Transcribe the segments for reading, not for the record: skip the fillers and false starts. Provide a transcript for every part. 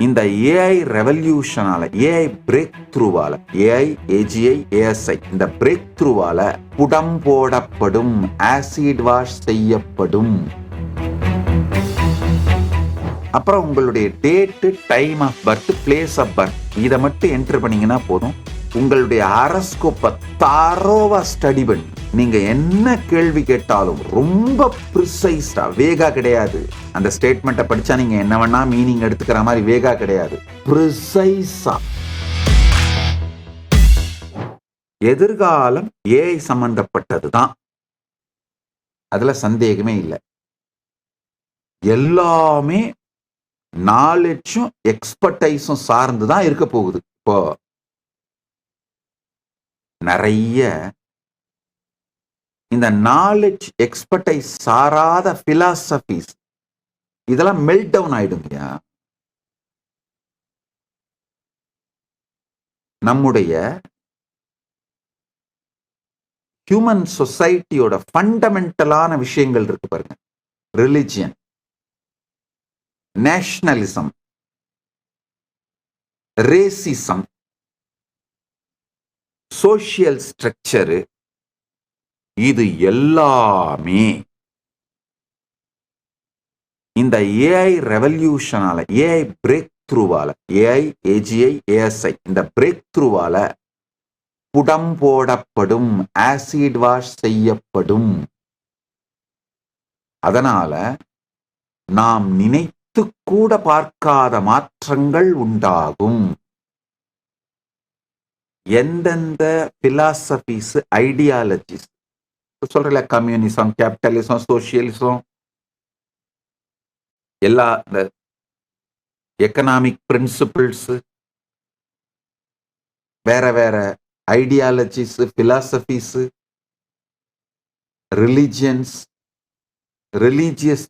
இந்த ஏஐ ரெவல்யூஷனால, AI break த்ரூவால, ஏஐ, ஏஜிஐ, ஏஎஸ்ஐ இந்த பிரேக் த்ரூவால புடம் போடப்படும், ஆசிட் வாஷ் செய்யப்படும். அப்புறம் உங்களுடைய date, time of birth, place of birth இதை மட்டும் என்டர் பண்ணீங்கன்னா போதும். உங்களுடைய ஹாரோஸ்கோப்பை தாரோவா ஸ்டடி பண்ணி நீங்க என்ன கேள்வி கேட்டாலும் ரொம்ப ப்ரிசைஸ்டா, வேகா கிடையாது. அந்த ஸ்டேட்மெண்ட்டை படிச்சா நீங்க என்ன வேணா மீனிங் எடுத்துக்கிற மாதிரி வேகா கிடையாது, ப்ரிசைஸா. எதிர்காலம் ஏஐ சம்பந்தப்பட்டது தான், அதுல சந்தேகமே இல்லை. எல்லாமே நாலேஜும் எக்ஸ்பர்டைஸும் சார்ந்துதான் இருக்க போகுது. இப்போ நிறைய இந்த நாலேஜ் எக்ஸ்பர்டைஸ் சாராத பிலாசபிஸ் இதெல்லாம் மெல்ட் டவுன் ஆயிடுங்க. நம்முடைய ஹியூமன் சொசைட்டியோட ஃபண்டமெண்டலான விஷயங்கள் இருக்கு பாருங்க. Religion, nationalism, racism, social structure, இது எல்லாமே இந்த ஏஐ ரெவல்யூஷனால, ஏஐ பிரேக் த்ரூவால, ஏஐ, ஏஜிஐ, ஏஎஸ்ஐ இந்த பிரேக் த்ரூவால புடம் போடப்படும், ஆசிட் வாஷ் செய்யப்படும். அதனால நாம் நினைத்து கூட பார்க்காத மாற்றங்கள் உண்டாகும். எந்தெந்த பிலாசபிஸ், ஐடியாலஜிஸ் சொல்றல, கம்யூனிசம், கேபிட்டலிசம், சோசியலிசம், எல்லா எக்கனாமிக் பிரின்சிபிள்ஸ், வேற வேற ஐடியாலஜிஸ், பிலாசபிஸ், ரிலிஜியன்ஸ், ரிலீஜியஸ்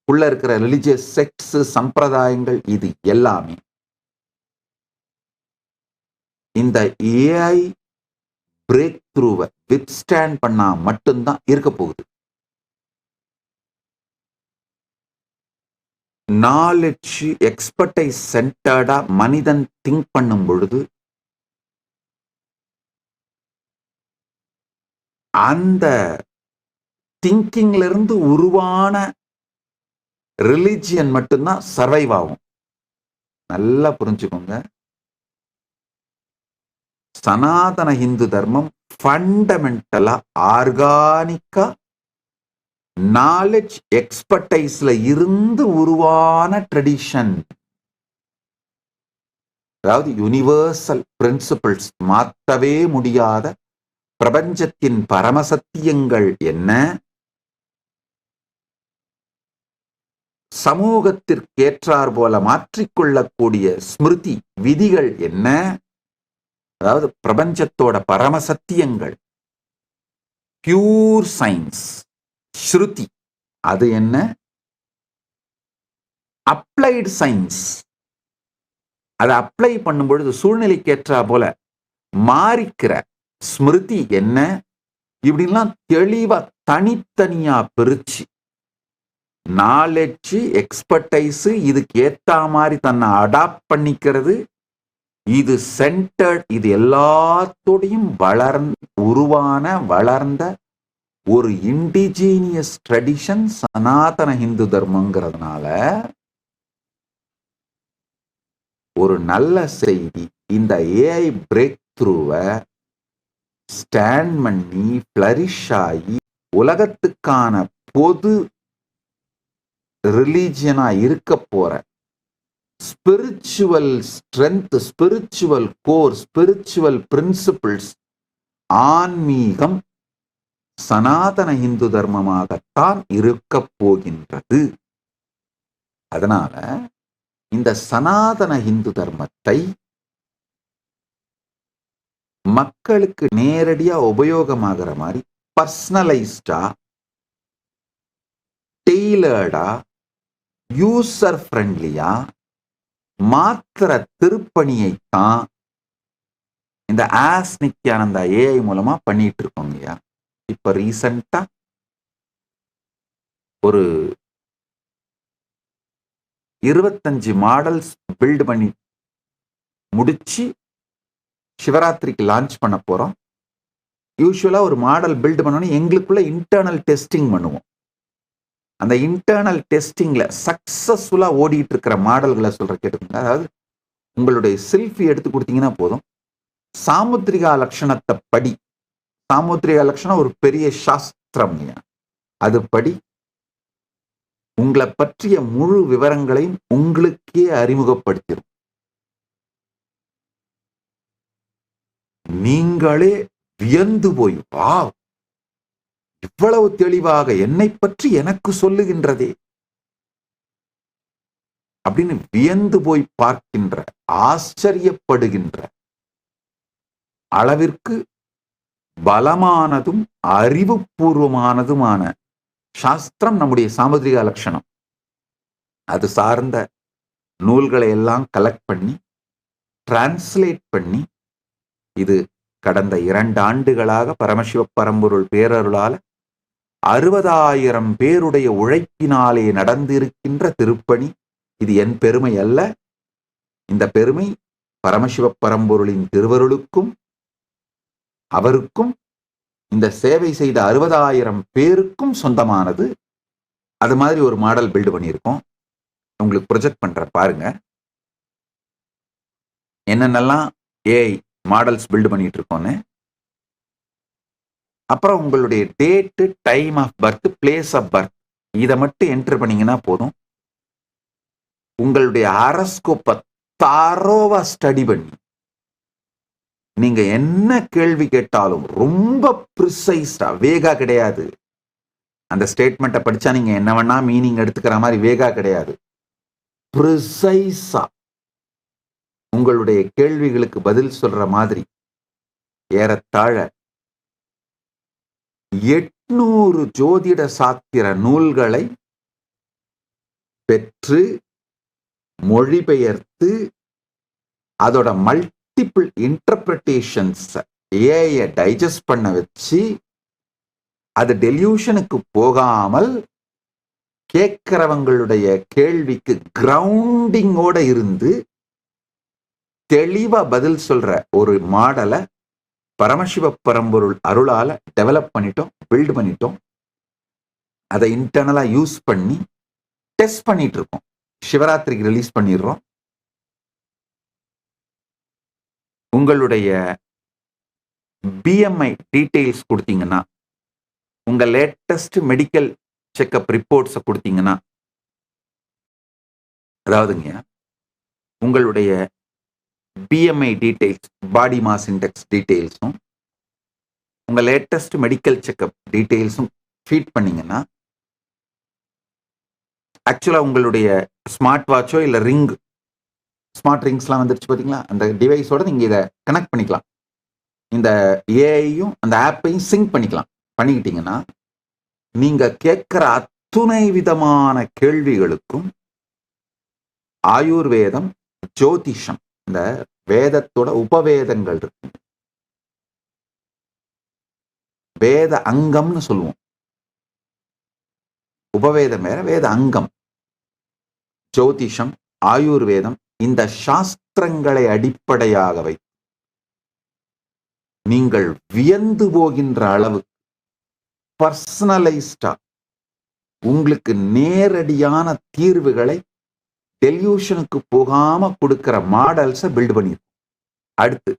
உள்ள இருக்கிற ரிலிஜியஸ் செக்ட்ஸ், சம்பிரதாயங்கள், இது எல்லாமே இந்த ஏஐ பிரேக் த்ரூவை வித்ஸ்டாண்ட் பண்ணா மட்டும்தான் இருக்க போகுது. நாலேஜ் எக்ஸ்பர்டைஸ் சென்டர்டா மனிதன் திங்க் பண்ணும் பொழுது அந்த திங்கிங்ல இருந்து உருவான ரிலிஜியன் மட்டும்தான் சர்வைவ் ஆகும். நல்லா புரிஞ்சுக்கோங்க. சனாதன இந்து தர்மம் ஃபண்டமெண்டலா, ஆர்கானிக்கா, நாலேஜ் எக்ஸ்பர்டைஸ்ல இருந்து உருவான ட்ரெடிஷன். அதாவது யூனிவர்சல் பிரின்சிபிள்ஸ், மாற்றவே முடியாத பிரபஞ்சத்தின் பரமசத்தியங்கள் என்ன, சமூகத்திற்கேற்றார் போல மாற்றிக்கொள்ளக்கூடிய ஸ்மிருதி விதிகள் என்ன, அதாவது பிரபஞ்சத்தோட பரமசத்தியங்கள், பியூர் சயின்ஸ், ஸ்ருதி, அது என்ன, அப்ளைடு சயின்ஸ், அதை அப்ளை பண்ணும் பொழுது சூழ்நிலைக்கேற்றா போல மாறிக்கிற ஸ்மிருதி என்ன, இப்படிலாம் தெளிவா தனித்தனியா பிரிச்சு நாலேஜ் எக்ஸ்பர்டைஸ் இதுக்கு ஏத்த மாதிரி தன்னை அடாப்ட் பண்ணிக்கிறது, இது சென்டர்ட், இது எல்லாத்தோடையும் வளர்ந்த ஒரு இண்டிஜீனியஸ் ட்ரெடிஷன் சனாதன இந்து தர்மங்கிறதுனால ஒரு நல்ல செய்தி. இந்த ஏஐ பிரேக் த்ரூவை ஸ்டாண்ட் பண்ணி ஃபிளரிஷ் ஆகி உலகத்துக்கான பொது ரிலீஜியனா இருக்க போற spiritual strength, spiritual core, spiritual principles, ஆன்மீகம் சனாதன இந்து தர்மமாகத்தான் இருக்க போகின்றது. அதனால இந்த சனாதன இந்து தர்மத்தை மக்களுக்கு நேரடியா உபயோகமாகிற மாதிரி பர்சனலைஸ்டா, டெய்லர்டா, யூசர் ஃப்ரெண்ட்லியா மாத்திர திருப்பணியைத்தான் இந்த ஆஸ் நித்யானந்தா ஏஐ மூலமா பண்ணிட்டு இருக்கோங்கய்யா. இப்ப ரீசண்டா ஒரு 25 மாடல்ஸ் பில்ட் பண்ணி முடிச்சு சிவராத்திரிக்கு லான்ச் பண்ண போறோம். யூஸ்வலா ஒரு மாடல் பில்ட் பண்ணோன்னு எங்களுக்குள்ள இன்டர்னல் டெஸ்டிங் பண்ணுவோம். அந்த இன்டர்னல் டெஸ்டிங்ல சக்சஸ்ஃபுல்லா ஓடிட்டு இருக்கிற மாடல்களை சொல்ற கேட்டுக்கோங்க. அதாவது உங்களுடைய செல்ஃபி எடுத்து கொடுத்தீங்கன்னா போதும், சாமுத்திரிகா லட்சணத்தை படி. சாமுத்திரிகா லட்சணம் ஒரு பெரிய சாஸ்திரம். அது படி உங்களை பற்றிய முழு விவரங்களையும் உங்களுக்கே அறிமுகப்படுத்திடும். நீங்களே வியந்து போய், வா, இவ்வளவு தெளிவாக என்னை பற்றி எனக்கு சொல்லுகின்றதே அப்படின்னு வியந்து போய் பார்க்கின்ற, ஆச்சரியப்படுகின்ற அளவிற்கு பலமானதும் அறிவுபூர்வமானதுமான சாஸ்திரம் நம்முடைய சாமுத்திரிகா லட்சணம். அது சார்ந்த நூல்களை எல்லாம் கலெக்ட் பண்ணி டிரான்ஸ்லேட் பண்ணி, இது கடந்த 2 ஆண்டுகளாக பரமசிவ பரம்பொருள் பேரருளால 60,000 பேருடைய உழைப்பினாலே நடந்திருக்கின்ற திருப்பணி. இது என் பெருமை அல்ல. இந்த பெருமை பரமசிவ பரம்பொருளின் திருவருளுக்கும் அவருக்கும் இந்த சேவை செய்த 60,000 பேருக்கும் சொந்தமானது. அது மாதிரி ஒரு மாடல் பில்டு பண்ணியிருக்கோம். உங்களுக்கு ப்ரொஜெக்ட் பண்ற பாருங்க. என்னென்னலாம் ஏஐ மாடல்ஸ் பில்டு பண்ணிட்டு இருக்கோன்னு. அப்புறம் உங்களுடைய date, time of birth, place of birth இதை மட்டும் என்டர் பண்ணீங்கன்னா போதும். உங்களுடைய ஹாரோஸ்கோப்பை தரோவா ஸ்டடி பண்ணி நீங்க என்ன கேள்வி கேட்டாலும் ரொம்ப ப்ரிசைஸ்டா, வேகா கிடையாது. அந்த ஸ்டேட்மெண்ட்டை படிச்சா நீங்க என்ன வேணா மீனிங் எடுத்துக்கிற மாதிரி வேகா கிடையாது. ப்ரிசைஸா உங்களுடைய கேள்விகளுக்கு பதில் சொல்ற மாதிரி ஏறத்தாழ 800 ஜோதிட சாத்திர நூல்களை பெற்று மொழிபெயர்த்து அதோட மல்டிபிள் இன்டர்பிரேஷன்ஸ் ஏஐ டைஜஸ்ட் பண்ண வச்சு அது டெல்யூஷனுக்கு போகாமல் கேட்கிறவங்களுடைய கேள்விக்கு கிரவுண்டிங்கோட இருந்து தெளிவா பதில் சொல்ற ஒரு மாடலை பரமசிவ பரம்பொருள் அருளால டெவலப் பண்ணிட்டோம், பில்ட் பண்ணிட்டோம். அதை இன்டர்னலா யூஸ் பண்ணி டெஸ்ட் பண்ணிட்டு இருக்கோம். சிவராத்திரிக்கு ரிலீஸ் பண்ணிடுறோம். உங்களுடைய பிஎம்ஐ டீடைல்ஸ் கொடுத்தீங்கன்னா, உங்க லேட்டஸ்ட் மெடிக்கல் செக்அப் ரிப்போர்ட்ஸை கொடுத்தீங்கன்னா, அதாவதுங்க உங்களுடைய BMI details, body mass index டீடைல்ஸும் உங்க லேட்டஸ்ட் மெடிக்கல் செக்அப் டீடைல்ஸும் ஃபீட் பண்ணீங்கன்னா, ஆக்சுவலா உங்களுடைய ஸ்மார்ட் வாட்சோ இல்ல ரிங், ஸ்மார்ட் ரிங்ஸ்லாம் வந்துருச்சு பார்த்தீங்களா, அந்த டிவைஸோட நீங்க இதை கனெக்ட் பண்ணிக்கலாம். இந்த ஏஐயும் அந்த ஆப்பையும் சிங்க் பண்ணிக்கலாம். பண்ணிக்கிட்டீங்கன்னா நீங்க கேட்கிற அத்துணை விதமான கேள்விகளுக்கும் ஆயுர்வேதம், ஜோதிஷம், இந்த வேதத்தோட உபவேதங்கள் இருக்கு, வேத அங்கம்னு சொல்லுவோம். உபவேதம் வேற, வேத அங்கம். ஜோதிஷம், ஆயுர்வேதம், இந்த சாஸ்திரங்களை அடிப்படையாக வைத்து நீங்கள் வியந்து போகின்ற அளவு பர்சனலைஸ்டா உங்களுக்கு நேரடியான தீர்வுகளை டெல்யூஷனுக்கு போகாம கொடுக்கிற மாடல்ஸை பில்ட் பண்ணிருக்கோம். அடுத்து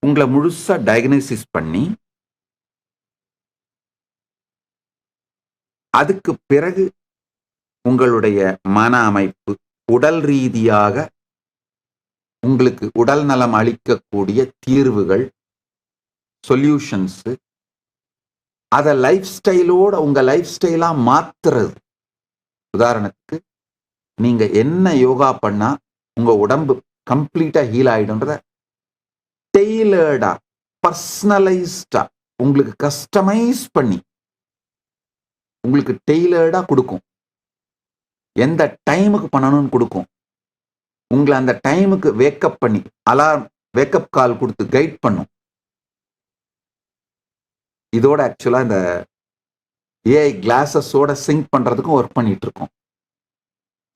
உங்களை முழுசா டயக்னோசிஸ் பண்ணி அதுக்கு பிறகு உங்களுடைய மன அமைப்பு, உடல் ரீதியாக உங்களுக்கு உடல் நலம் அளிக்கக்கூடிய தீர்வுகள், சொல்யூஷன்ஸ், அதை லைஃப் ஸ்டைலோட உங்க லைஃப் ஸ்டைலா மாத்துறது. உதாரணத்துக்கு நீங்க என்ன யோகா பண்ணா உங்க உடம்பு கம்ப்ளீட்டா ஹீல் ஆயிடும்ன்றத டெய்லர்டா, பர்சனலைஸ்டா, உங்களுக்கு கஸ்டமைஸ் பண்ணி உங்களுக்கு டெய்லர்டா கொடுக்கும். எந்த டைமுக்கு பண்ணணும்னு கொடுக்கும். உங்களை அந்த டைமுக்கு வேக்கப் பண்ணி அலார்ம், வேக்கப் கால் கொடுத்து கைட் பண்ணும். இதோட ஆக்சுவலா இந்த ஏஐ கிளாஸஸோட சிங்க் பண்றதுக்கும் ஒர்க் பண்ணிட்டு இருக்கோம்.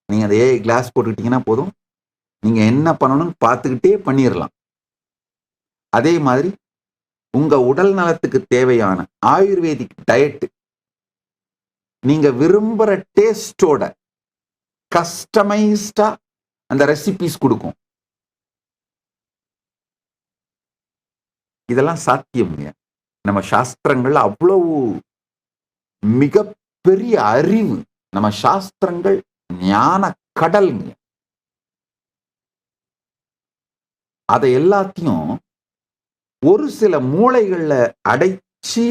நீங்க அந்த ஏஐ கிளாஸ் போட்டுக்கிட்டீங்கன்னா போதும், நீங்க என்ன பண்ணணும்னு பார்த்துக்கிட்டே பண்ணிடலாம். அதே மாதிரி உங்க உடல் நலத்துக்கு தேவையான ஆயுர்வேதிக் டயட் நீங்க விரும்புற டேஸ்டோட கஸ்டமைஸ்டா அந்த ரெசிபிஸ் கொடுக்கும். இதெல்லாம் சாத்தியம்ங்க. நம்ம சாஸ்திரங்கள் அவ்வளவு மிகப்பெரிய அறிவு. நம்ம சாஸ்திரங்கள் ஞான கடல்ங்க. அதை எல்லாத்தையும் ஒரு சில மூளைகள்ல அடைச்சி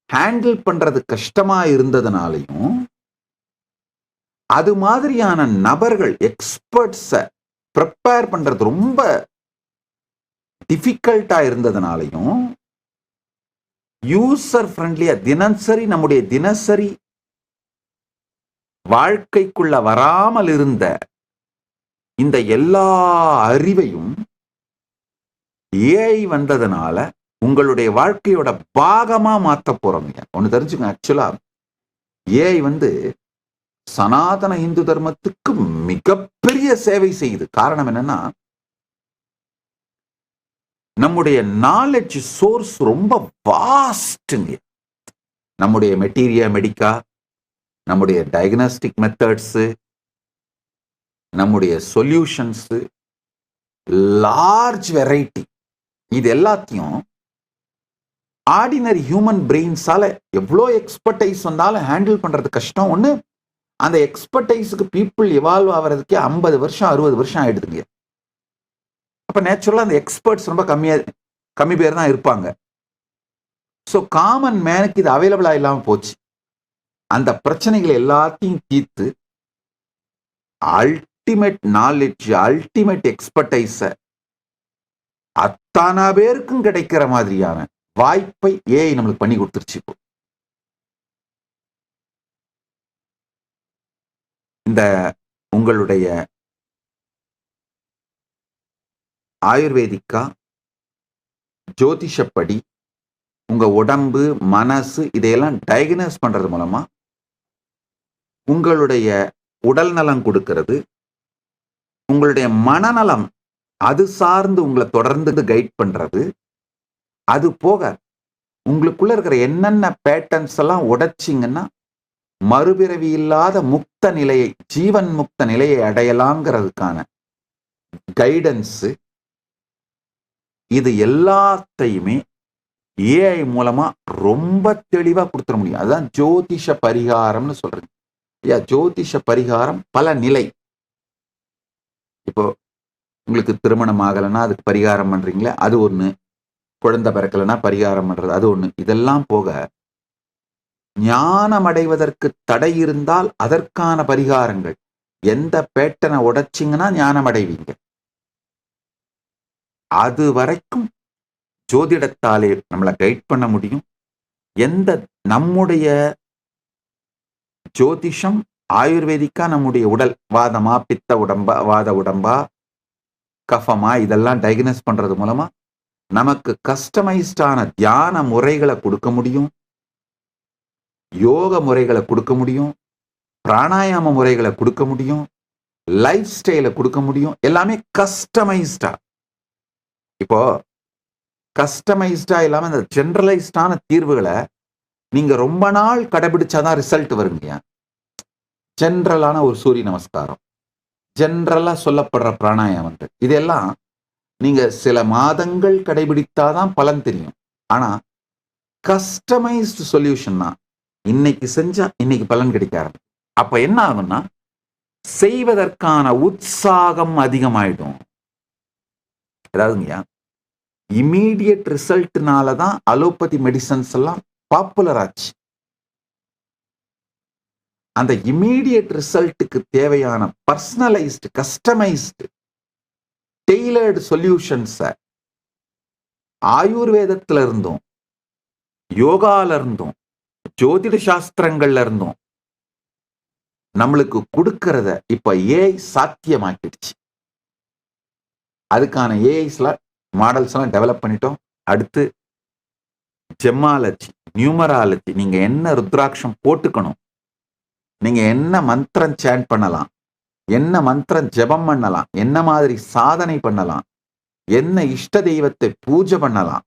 ஹேண்டில் பண்றது கஷ்டமா இருந்ததுனாலையும், அது மாதிரியான நபர்கள் எக்ஸ்பர்ட்ஸ ப்ரிப்பேர் பண்றது ரொம்ப டிஃபிகல்ட்டா இருந்ததுனாலையும், யூசர் ஃப்ரெண்ட்லியா நம்முடைய தினசரி வாழ்க்கைக்குள்ள வராமல் இருந்த இந்த எல்லா அறிவையும் ஏஐ வந்ததுனால உங்களுடைய வாழ்க்கையோட பாகமா மாத்த போறோம். ஒன்னு தெரிஞ்சுங்க, ஆக்சுவலா ஏஐ சனாதன இந்து தர்மத்துக்கு மிகப்பெரிய சேவை செய்யுது. காரணம் என்னன்னா, நம்முடைய நாலேஜ் சோர்ஸ் ரொம்ப வாஸ்ட்ங்க. நம்முடைய மெட்டீரியா மெடிக்கா, நம்முடைய டயக்னாஸ்டிக் மெத்தட்ஸ், நம்முடைய சொல்யூஷன்ஸ், லார்ஜ் வெரைட்டி. இது எல்லாத்தையும் ஆர்டினரி ஹியூமன் பிரெயின்ஸால எவ்வளோ எக்ஸ்பர்டைஸ் வந்தாலும் ஹேண்டில் பண்றது கஷ்டம். ஒண்ணு, அந்த எக்ஸ்பர்டைஸுக்கு பீப்புள் எவால்வ் ஆகிறதுக்கே 50 வருஷம் 60 வருஷம் ஆயிடுதுங்க. அப்ப நேச்சுரலா அந்த எக்ஸ்பர்ட்ஸ் ரொம்ப கம்மி பேர் தான் இருப்பாங்க. ஸோ காமன் மேனுக்கு இது அவைலபிளா இல்லாம போச்சு. அந்த பிரச்சனைகளை எல்லாத்தையும் தீர்த்து அல்டிமேட் நாலேஜ், அல்டிமேட் எக்ஸ்பர்டைஸ அத்தனை பேருக்கும் கிடைக்கிற மாதிரியான வாய்ப்பை ஏஐ நம்மளுக்கு பண்ணி கொடுத்துருச்சு. இப்போ இந்த உங்களுடைய ஆயுர்வேதிக்கா, ஜோதிஷப்படி உங்க உடம்பு மனசு இதையெல்லாம் டயக்னோஸ் பண்றது மூலமா உங்களுடைய உடல் நலம் கொடுக்கிறது, உங்களுடைய மனநலம் அது சார்ந்து உங்களை தொடர்ந்து கைட் பண்றது. அது போக உங்களுக்குள்ள இருக்கிற என்னென்ன பேட்டர்ன்ஸ் எல்லாம் உடைச்சிங்கன்னா மறுபிறவி இல்லாத முக்த நிலையை, ஜீவன் முக்த நிலையை அடையலாங்கிறதுக்கான கைடன்ஸ், இது எல்லாத்தையுமே ஏஐ மூலமா ரொம்ப தெளிவா கொடுத்துட முடியும். அதுதான் ஜோதிஷ பரிகாரம்னு சொல்றேன். ஜோதிஷ பரிகாரம் பல நிலை. இப்போ உங்களுக்கு திருமணம் ஆகலைன்னா அதுக்கு பரிகாரம் பண்றீங்களே, அது ஒண்ணு. குழந்தை பிறக்கலைன்னா பரிகாரம் பண்றது, அது ஒண்ணு. இதெல்லாம் போக ஞானம் அடைவதற்கு தடை இருந்தால் அதற்கான பரிகாரங்கள். எந்த பேட்டனை உடைச்சிங்கன்னா ஞானம் அடைவீங்க, அது வரைக்கும் ஜோதிடத்தாலே நம்மளை கைட் பண்ண முடியும். எந்த நம்முடைய ஜோதிஷம் ஆயுர்வேதிக்கா நம்முடைய உடல் வாதமா, பித்த உடம்பா, வாத உடம்பா, கஃபமா, இதெல்லாம் டயக்னோஸ் பண்றது மூலமா நமக்கு கஸ்டமைஸ்டான தியான முறைகளை கொடுக்க முடியும், யோக முறைகளை கொடுக்க முடியும், பிராணாயாம முறைகளை கொடுக்க முடியும், லைஃப் ஸ்டைலை கொடுக்க முடியும். எல்லாமே கஸ்டமைஸ்டா. இப்போ கஸ்டமைஸ்டா இல்லாம இந்த ஜெனரலைஸ்டான தீர்வுகளை நீங்க ரொம்ப நாள் கடைபிடிச்சாதான் ரிசல்ட் வருங்க. ஜெனரலான ஒரு சூரிய நமஸ்காரம், ஜெனரலா சொல்லப்படுற பிராணாயாமங்கள், இதெல்லாம் நீங்க சில மாதங்கள் கடைபிடித்தாதான் பலன் தெரியும். ஆனா கஸ்டமைஸ்டு சொல்யூஷன்னா இன்னைக்கு செஞ்சா இன்னைக்கு பலன் கிடைக்க ஆரம்பிக்கும். அப்ப என்ன ஆகும்னா செய்வதற்கான உற்சாகம் அதிகமாயிடும். அதாவதுங்கய்யா, இமீடியட் ரிசல்ட்னால தான் அலோபதி மெடிசன்ஸ் எல்லாம் பாப்புலர் ஆச்சு. அந்த இமீடியட் ரிசல்ட்டுக்கு தேவையான பர்சனலைஸ்டு, கஸ்டமைஸ்டு, டெய்லர்டு சொல்யூஷன்ஸை ஆயுர்வேதத்துல இருந்தும், யோகால இருந்தும், ஜோதிட சாஸ்திரங்கள்ல இருந்தும் நம்மளுக்கு கொடுக்கறத இப்ப ஏஐ சாத்தியமாக்கிடுச்சு. அதுக்கான ஏஐஸ்ல மாடல்ஸ் எல்லாம் டெவலப் பண்ணிட்டோம். அடுத்து ஜெம்மாலஜி, நியூமராலஜி, நீங்க என்ன ருத்ராட்சம் போட்டுக்கணும், நீங்க என்ன மந்திரம் சேண்ட் பண்ணலாம், என்ன மந்திரம் ஜெபம் பண்ணலாம், என்ன மாதிரி சாதனை பண்ணலாம், என்ன இஷ்ட தெய்வத்தை பூஜை பண்ணலாம்,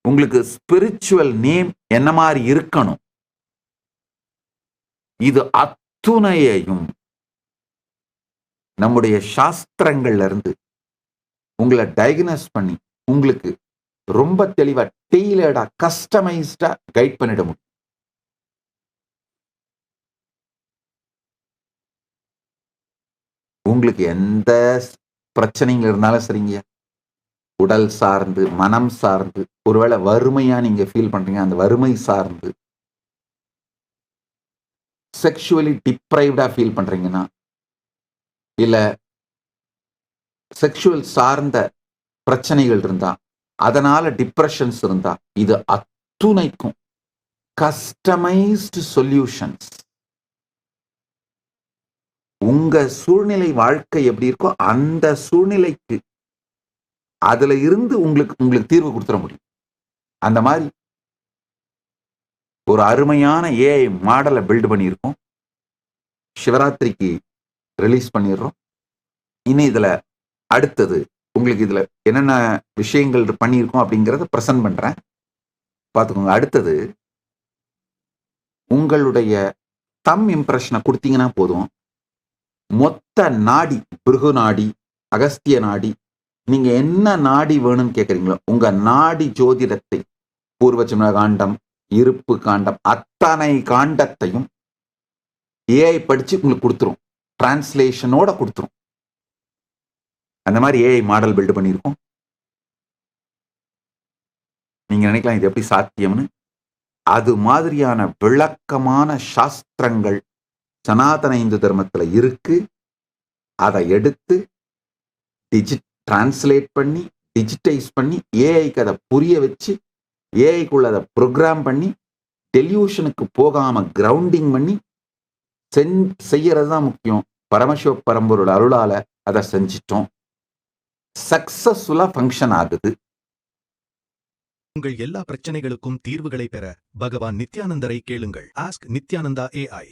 உங்களுக்கு ஸ்பிரிச்சுவல் நேம் என்ன மாதிரி இருக்கணும், இது அத்துணையையும் நம்முடைய சாஸ்திரங்கள்ல இருந்து உங்களை டயக்னோஸ் பண்ணி உங்களுக்கு ரொம்ப தெளிவா டெய்லர்டா கஸ்டமைஸ்டா கைட் பண்ணிட முடியும். உங்களுக்கு எந்த பிரச்சனைகள் இருந்தாலும் சரிங்க, உடல் சார்ந்து, மனம் சார்ந்து, ஒருவேளை வறுமையா நீங்க ஃபீல் பண்றீங்க, அந்த வறுமை சார்ந்து, செக்ஷுவலி டிப்ரைவ்டா ஃபீல் பண்றீங்கன்னா, இல்ல செக்ஷுவல் சார்ந்த பிரச்சனைகள் இருந்தா, அதனால டிப்ரெஷன்ஸ் இருந்தா, இது அத்துணைக்கும் கஸ்டமைஸ்டு சொல்யூஷன்ஸ். உங்க சூழ்நிலை வாழ்க்கை எப்படி இருக்கோ அந்த சூழ்நிலைக்கு அதுல இருந்து உங்களுக்கு தீர்வு கொடுத்துட முடியும். அந்த மாதிரி ஒரு அருமையான ஏஐ மாடலை பில்ட் பண்ணியிருக்கோம். சிவராத்திரிக்கு ரிலீஸ் பண்ணிடுறோம். இனி இதுல அடுத்தது உங்களுக்கு இதுல என்னென்ன விஷயங்கள் பண்ணியிருக்கோம் அப்படிங்கிறத பிரசன்ட் பண்றேன், பார்த்துக்கோங்க. அடுத்தது உங்களுடைய தம் இம்ப்ரெஷனை கொடுத்தீங்கன்னா போதும், மொத்த நாடி, பிருகு நாடி, அகஸ்திய நாடி, நீங்க என்ன நாடி வேணும்னு கேட்குறீங்களோ உங்க நாடி ஜோதிடத்தை, பூர்வஜன்ம காண்டம், இருப்பு காண்டம், அத்தனை காண்டத்தையும் ஏஐ படிச்சு உங்களுக்கு கொடுத்துரும், டிரான்ஸ்லேஷனோட கொடுத்துரும். அந்த மாதிரி ஏஐ மாடல் பில்ட் பண்ணியிருக்கோம். நீங்க நினைக்கலாம் இது எப்படி சாத்தியம்னு. அது மாதிரியான விளக்கமான சாஸ்திரங்கள் சனாதன இந்து தர்மத்துல இருக்கு. அதை எடுத்து டிரான்ஸ்லேட் பண்ணி, டிஜிட்டைஸ் பண்ணி, ஏஐக்கு அதை புரிய வச்சு, ஏஐக்குள்ள அதை ப்ரோக்ராம் பண்ணி, டெலியூஷனுக்கு போகாம கிரவுண்டிங் பண்ணி செய்யறது தான் முக்கியம். பரமசிவ பரம்பரோட அருளால அதை செஞ்சிட்டோம். சக்சஸ்ஃபுல்லா ஃபங்க்ஷன் ஆகுது. உங்கள் எல்லா பிரச்சனைகளுக்கும் தீர்வுகளை பெற பகவான் நித்யானந்தரை கேளுங்கள். Ask Nithyananda AI.